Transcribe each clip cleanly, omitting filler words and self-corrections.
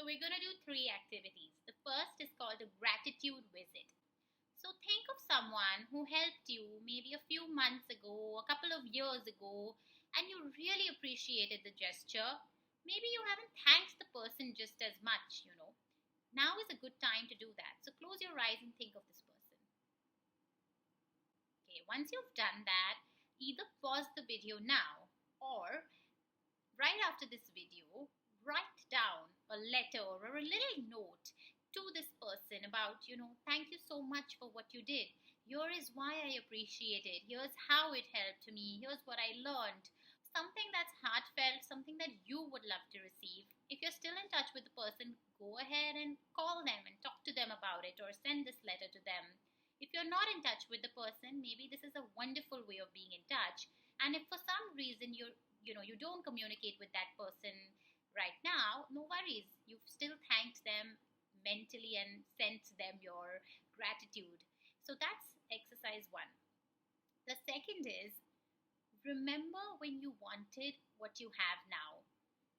we're going to do three activities. The first is called a gratitude visit. So think of someone who helped you maybe a few months ago, a couple of years ago, and you really appreciated the gesture. Maybe you haven't thanked the person just as much. Now is a good time to do that. So close your eyes and think of this person. Okay, once you've done that, either pause the video now or right after this video, write down a letter or a little note to this person about, thank you so much for what you did. Here is why I appreciate it. Here's how it helped me. Here's what I learned. Something that's heartfelt, something that you would love to receive. If you're still in touch with the person, go ahead and call them and talk to them about it or send this letter to them. If you're not in touch with the person, maybe this is a wonderful way of being in touch. And if for some reason you don't communicate with that person right now, no worries. You've still thanked them mentally and sent them your gratitude. So that's exercise 1. The second is, remember when you wanted what you have now,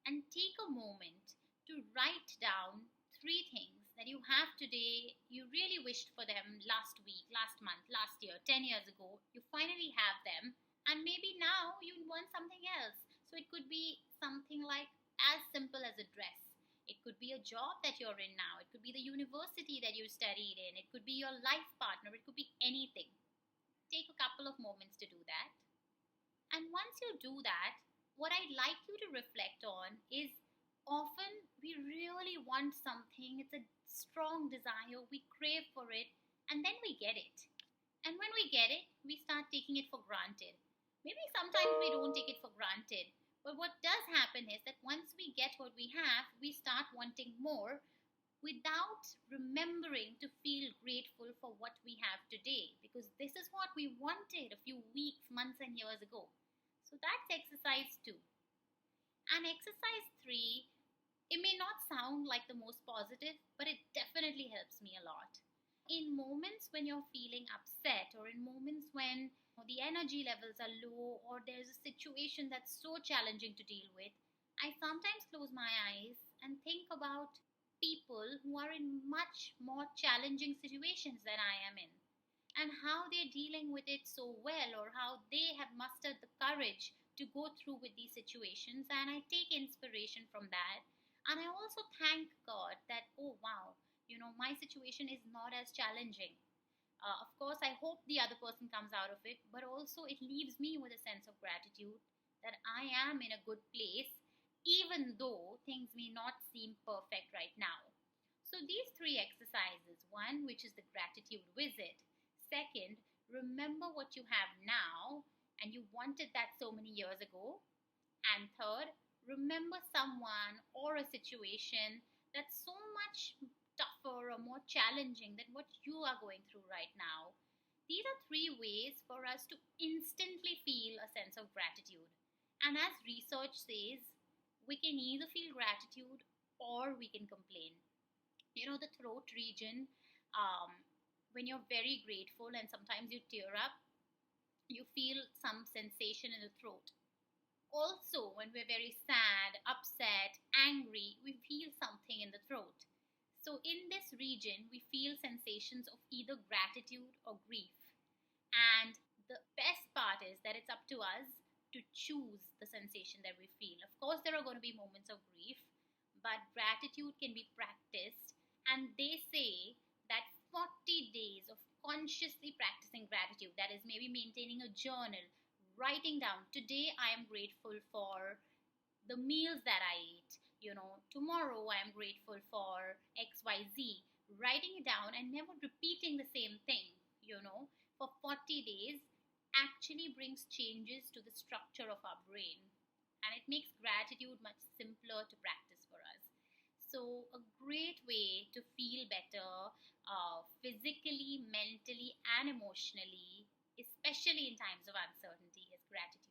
and take a moment to write down 3 things that you have today you really wished for them last week, last month, last year, 10 years ago. You finally have them, and maybe now you want something else. So it could be something like as simple as a dress. It could be a job that you're in now. It could be the university that you studied in. It could be your life partner. It could be anything. Take a couple of moments to do that. And once you do that, what I'd like you to reflect on is, often we really want something. It's a strong desire. We crave for it, and then we get it. And when we get it, we start taking it for granted. Maybe sometimes we don't take it for granted. But what does happen is that once we get what we have, we start wanting more without remembering to feel grateful for what we have today, because this is what we wanted a few weeks, months, and years ago. So that's exercise 2. And exercise 3, it may not sound like the most positive, but it definitely helps me a lot. In moments when you're feeling upset, or in moments when the energy levels are low, or there's a situation that's so challenging to deal with, I sometimes close my eyes and think about people who are in much more challenging situations than I am in, and how they're dealing with it so well, or how they have mustered the courage to go through with these situations, and I take inspiration from that. And I also thank God that, oh wow, my situation is not as challenging. Of course, I hope the other person comes out of it, but also it leaves me with a sense of gratitude that I am in a good place, even though things may not seem perfect right now. So these 3 exercises: 1, which is the gratitude visit; 2nd, remember what you have now and you wanted that so many years ago; and 3rd, remember someone or a situation that's so much tougher or more challenging than what you are going through right now. These are 3 ways for us to instantly feel a sense of gratitude. And as research says, we can either feel gratitude or we can complain. The throat region, when you're very grateful and sometimes you tear up, you feel some sensation in the throat. Also, when we're very sad, upset, angry, we feel something in the throat. So in this region, we feel sensations of either gratitude or grief. And the best part is that it's up to us to choose the sensation that we feel. Of course, there are going to be moments of grief, but gratitude can be practiced. And they say that 40 days of consciously practicing gratitude, that is maybe maintaining a journal, writing down, today I am grateful for the meals that I ate. Tomorrow I am grateful for XYZ. Writing it down and never repeating the same thing, for 40 days actually brings changes to the structure of our brain. And it makes gratitude much simpler to practice for us. So a great way to feel better physically, mentally, and emotionally, especially in times of uncertainty, is gratitude.